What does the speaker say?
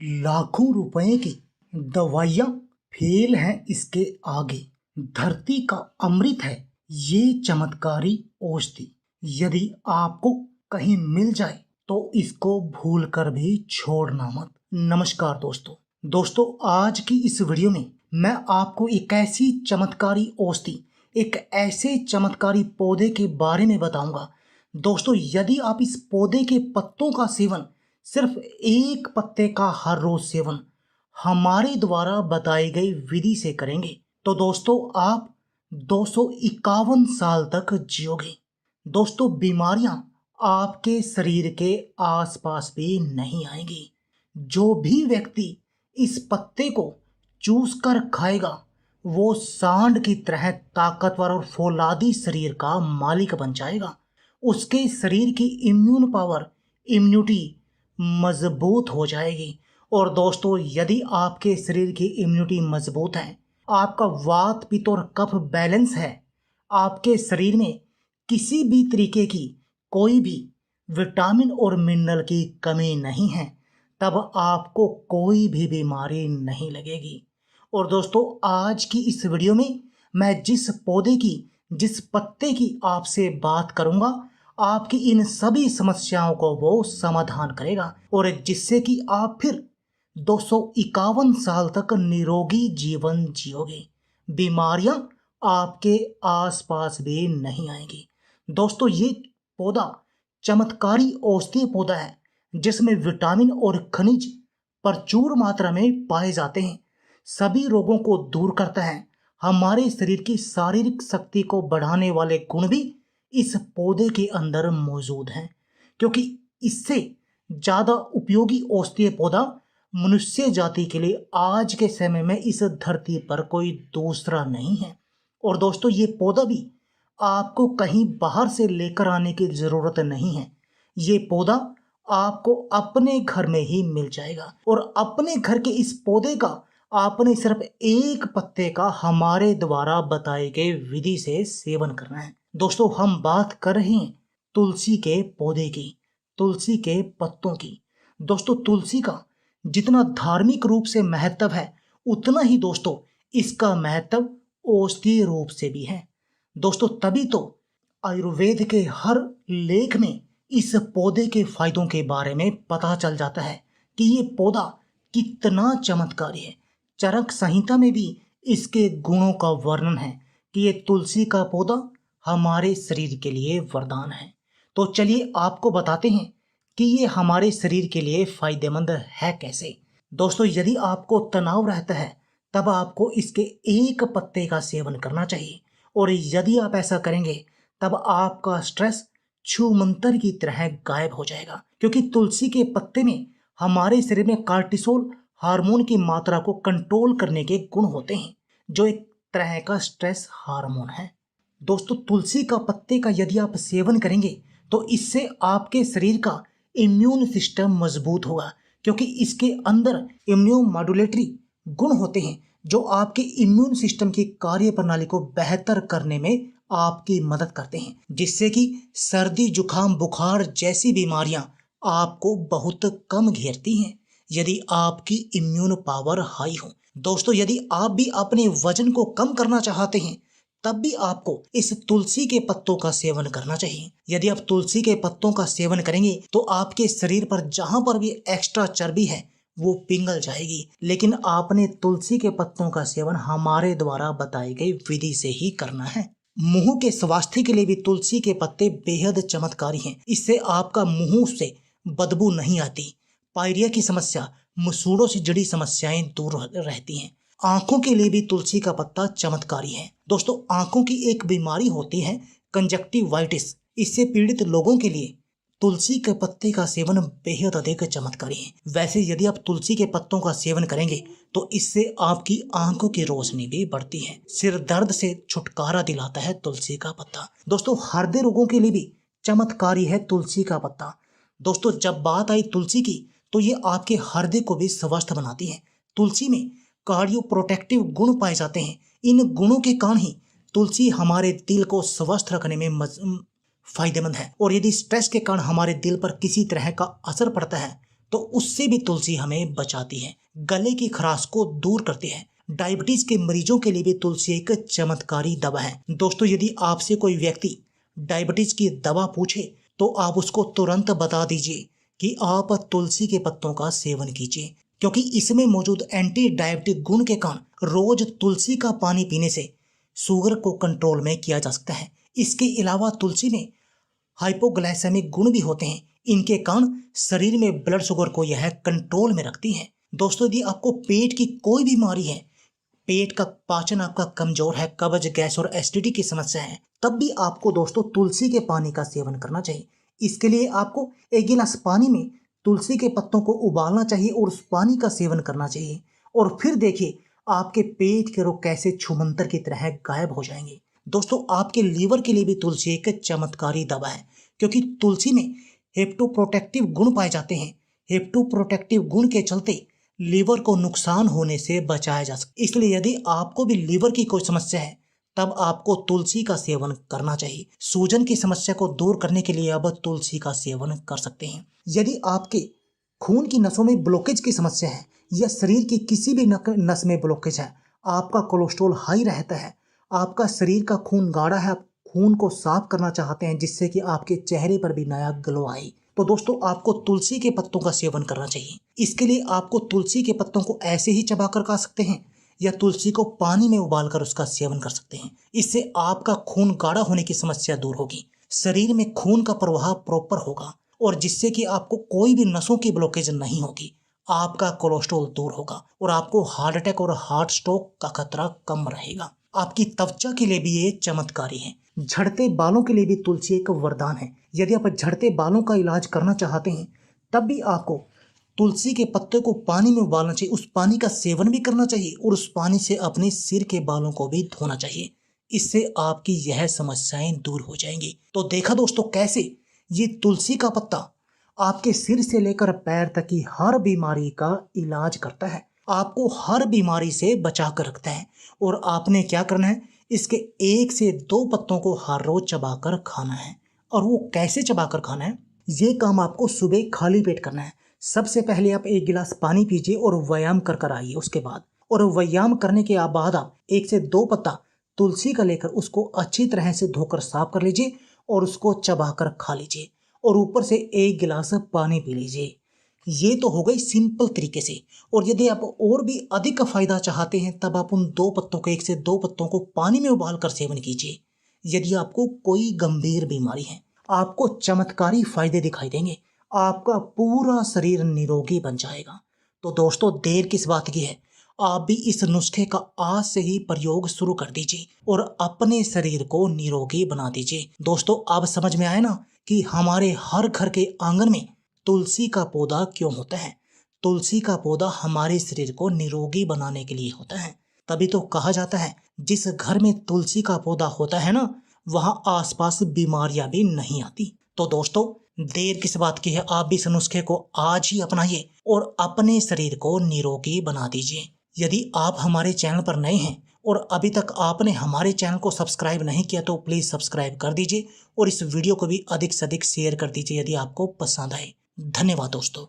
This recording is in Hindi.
लाखों रुपए की दवाइयाँ फेल हैं इसके आगे। धरती का अमृत है ये चमत्कारी औषधि। यदि आपको कहीं मिल जाए तो इसको भूल कर भी छोड़ना मत। नमस्कार दोस्तों, आज की इस वीडियो में मैं आपको एक ऐसी चमत्कारी औषधि, एक ऐसे चमत्कारी पौधे के बारे में बताऊंगा। दोस्तों, यदि आप इस पौधे के पत्तों का सेवन, सिर्फ एक पत्ते का हर रोज सेवन हमारे द्वारा बताई गई विधि से करेंगे तो दोस्तों आप 251 साल तक जियोगे। दोस्तों, बीमारियां आपके शरीर के आसपास भी नहीं आएंगी। जो भी व्यक्ति इस पत्ते को चूस कर खाएगा वो सांड की तरह ताकतवर और फौलादी शरीर का मालिक बन जाएगा। उसके शरीर की इम्यून पावर, इम्यूनिटी मजबूत हो जाएगी। और दोस्तों, यदि आपके शरीर की इम्यूनिटी मजबूत है, आपका वात पित्त और कफ बैलेंस है, आपके शरीर में किसी भी तरीके की कोई भी विटामिन और मिनरल की कमी नहीं है, तब आपको कोई भी बीमारी नहीं लगेगी। और दोस्तों, आज की इस वीडियो में मैं जिस पौधे की, जिस पत्ते की आपसे बात करूंगा, आपकी इन सभी समस्याओं को वो समाधान करेगा और जिससे कि आप फिर 251 साल तक निरोगी जीवन जियोगे। बीमारियां आपके आसपास भी नहीं आएंगी। दोस्तों, ये पौधा चमत्कारी औषधीय पौधा है जिसमें विटामिन और खनिज प्रचुर मात्रा में पाए जाते हैं। सभी रोगों को दूर करता है। हमारे शरीर की शारीरिक शक्ति को बढ़ाने वाले गुण भी इस पौधे के अंदर मौजूद हैं, क्योंकि इससे ज्यादा उपयोगी औषधीय पौधा मनुष्य जाति के लिए आज के समय में इस धरती पर कोई दूसरा नहीं है। और दोस्तों, ये पौधा भी आपको कहीं बाहर से लेकर आने की जरूरत नहीं है। ये पौधा आपको अपने घर में ही मिल जाएगा और अपने घर के इस पौधे का आपने सिर्फ एक पत्ते का हमारे द्वारा बताए गए विधि से सेवन करना है। दोस्तों, हम बात कर रहे हैं तुलसी के पौधे की, तुलसी के पत्तों की। दोस्तों, तुलसी का जितना धार्मिक रूप से महत्व है, उतना ही दोस्तों इसका महत्व औषधीय रूप से भी है। दोस्तों, तभी तो आयुर्वेद के हर लेख में इस पौधे के फायदों के बारे में पता चल जाता है कि ये पौधा कितना चमत्कारी है। चरक संहिता में भी इसके गुणों का वर्णन है कि ये तुलसी का पौधा हमारे शरीर के लिए वरदान है। तो चलिए आपको बताते हैं कि ये हमारे शरीर के लिए फायदेमंद है कैसे। दोस्तों, यदि आपको तनाव रहता है तब आपको इसके एक पत्ते का सेवन करना चाहिए और यदि आप ऐसा करेंगे तब आपका स्ट्रेस छूमंतर की तरह गायब हो जाएगा, क्योंकि तुलसी के पत्ते में हमारे शरीर में कार्टिसोल हार्मोन की मात्रा को कंट्रोल करने के गुण होते हैं, जो एक तरह का स्ट्रेस हार्मोन है। दोस्तों, तुलसी का पत्ते का यदि आप सेवन करेंगे तो इससे आपके शरीर का इम्यून सिस्टम मजबूत होगा, क्योंकि इसके अंदर इम्यूनो मॉड्यूलेटरी गुण होते हैं जो आपके इम्यून सिस्टम की कार्य प्रणाली को बेहतर करने में आपकी मदद करते हैं, जिससे कि सर्दी, जुकाम, बुखार जैसी बीमारियां आपको बहुत कम घेरती हैं यदि आपकी इम्यून पावर हाई हो। दोस्तों, यदि आप भी अपने वजन को कम करना चाहते हैं तब भी आपको इस तुलसी के पत्तों का सेवन करना चाहिए। यदि आप तुलसी के पत्तों का सेवन करेंगे तो आपके शरीर पर जहां पर भी एक्स्ट्रा चर्बी है वो पिघल जाएगी। लेकिन आपने तुलसी के पत्तों का सेवन हमारे द्वारा बताई गई विधि से ही करना है। मुंह के स्वास्थ्य के लिए भी तुलसी के पत्ते बेहद चमत्कारी हैं। इससे आपका मुंह से बदबू नहीं आती। पायरिया की समस्या, मसूड़ों से जुड़ी समस्याएं दूर रहती हैं। आंखों के लिए भी तुलसी का पत्ता चमत्कारी है। दोस्तों, आंखों की एक बीमारी होती है कंजक्टिवाइटिस। इससे पीड़ित लोगों के लिए तुलसी के पत्ते का सेवन बेहद अधिक चमत्कारी है। वैसे यदि आप तुलसी के पत्तों का सेवन करेंगे तो इससे आपकी आंखों की रोशनी भी बढ़ती है। सिर दर्द से छुटकारा दिलाता है तुलसी का पत्ता। दोस्तों, हृदय रोगों के लिए भी चमत्कारी है तुलसी का पत्ता। दोस्तों, जब बात आई तुलसी की तो ये आपके हृदय को भी स्वस्थ बनाती है। तुलसी में कार्डियो प्रोटेक्टिव गुण पाए जाते हैं। इन गुणों के कारण ही तुलसी हमारे दिल को स्वस्थ रखने में फायदेमंद है। और यदि स्ट्रेस के कारण हमारे दिल पर किसी तरह का असर पड़ता है तो उससे भी तुलसी हमें बचाती है, गले की खराश को दूर करती है। डायबिटीज के मरीजों के लिए भी तुलसी एक चमत्कारी दवा है। दोस्तों, यदि आपसे कोई व्यक्ति डायबिटीज की दवा पूछे तो आप उसको तुरंत बता दीजिए कि आप तुलसी के पत्तों का सेवन कीजिए, क्योंकि इसमें मौजूद एंटी डायबिटिक गुण के कारण रोज तुलसी का पानी पीने से शुगर को कंट्रोल में किया जा सकता है। इसके अलावा तुलसी में हाइपोग्लाइसेमिक गुण भी होते हैं। इनके कारण शरीर में ब्लड शुगर को यह कंट्रोल में रखती है। दोस्तों, यदि आपको पेट की कोई बीमारी है, पेट का पाचन आपका कमजोर है, कब्ज, गैस और एसिडिटी की समस्या है, तब भी आपको दोस्तों तुलसी के पानी का सेवन करना चाहिए। इसके लिए आपको एक गिलास पानी में तुलसी के पत्तों को उबालना चाहिए और उस पानी का सेवन करना चाहिए, और फिर देखिए आपके पेट के रोग कैसे छूमंतर की तरह गायब हो जाएंगे। दोस्तों, आपके लीवर के लिए भी तुलसी एक चमत्कारी दवा है, क्योंकि तुलसी में हेप्टोप्रोटेक्टिव गुण पाए जाते हैं। हेप्टोप्रोटेक्टिव गुण के चलते लीवर को नुकसान होने से बचाया जा सकता है। इसलिए यदि आपको भी लीवर की कोई समस्या है तब आपको तुलसी का सेवन करना चाहिए। सूजन की समस्या को दूर करने के लिए अब तुलसी का सेवन कर सकते हैं। यदि आपके खून की नसों में ब्लॉकेज की समस्या है या शरीर की किसी भी नस में ब्लॉकेज है, आपका कोलेस्ट्रॉल हाई रहता है, आपका शरीर का खून गाढ़ा है, आप खून को साफ करना चाहते हैं जिससे कि आपके चेहरे पर भी नया ग्लो आए, तो दोस्तों आपको तुलसी के पत्तों का सेवन करना चाहिए। इसके लिए आपको तुलसी के पत्तों को ऐसे ही चबाकर खा सकते हैं या तुलसी को पानी में उबालकर उसका सेवन कर सकते हैं। इससे आपका खून गाढ़ा होने की समस्या दूर होगी, शरीर में खून का प्रवाह प्रॉपर होगा और जिससे कि आपको कोई भी नसों की ब्लॉकेज नहीं होगी, आपका कोलेस्ट्रॉल दूर होगा और आपको हार्ट अटैक और हार्ट स्ट्रोक का खतरा कम रहेगा। आपकी त्वचा के लिए भी ये चमत्कारी है। झड़ते बालों के लिए भी तुलसी एक वरदान है। यदि आप झड़ते बालों का इलाज करना चाहते हैं तब भी आपको तुलसी के पत्ते को पानी में उबालना चाहिए, उस पानी का सेवन भी करना चाहिए और उस पानी से अपने सिर के बालों को भी धोना चाहिए। इससे आपकी यह समस्याएं दूर हो जाएंगी। तो देखा दोस्तों कैसे ये तुलसी का पत्ता आपके सिर से लेकर पैर तक की हर बीमारी का इलाज करता है, आपको हर बीमारी से बचा कर रखता है। और आपने क्या करना है, इसके 1 से 2 पत्तों को हर रोज चबाकर खाना है। और वो कैसे चबाकर खाना है, ये काम आपको सुबह खाली पेट करना है। सबसे पहले आप 1 गिलास पानी पीजिए और व्यायाम कर कर आइए उसके बाद, और व्यायाम करने के बाद आप 1 से 2 पत्ता तुलसी का लेकर उसको अच्छी तरह से धोकर साफ कर लीजिए और उसको चबाकर खा लीजिए और ऊपर से 1 गिलास पानी पी लीजिए। ये तो हो गई सिंपल तरीके से। और यदि आप और भी अधिक फायदा चाहते हैं तब आप उन 2 पत्तों को 1 से 2 पत्तों को पानी में उबाल कर सेवन कीजिए। यदि आपको कोई गंभीर बीमारी है, आपको चमत्कारी फायदे दिखाई देंगे, आपका पूरा शरीर निरोगी बन जाएगा। तो दोस्तों, देर किस बात की है, आप भी इस नुस्खे का आज से ही प्रयोग शुरू कर दीजिए और अपने शरीर को निरोगी बना दीजिए। दोस्तों, अब समझ में आए ना कि हमारे हर घर के आंगन में तुलसी का पौधा क्यों होता है। तुलसी का पौधा हमारे शरीर को निरोगी बनाने के लिए होता है। तभी तो कहा जाता है जिस घर में तुलसी का पौधा होता है ना, वहां आसपास बीमारियां भी नहीं आती। तो दोस्तों, देर किस बात की है, आप भी इस नुस्खे को आज ही अपनाइए और अपने शरीर को निरोगी बना दीजिए। यदि आप हमारे चैनल पर नए हैं और अभी तक आपने हमारे चैनल को सब्सक्राइब नहीं किया तो प्लीज़ सब्सक्राइब कर दीजिए और इस वीडियो को भी अधिक से अधिक शेयर कर दीजिए यदि आपको पसंद आए। धन्यवाद दोस्तों।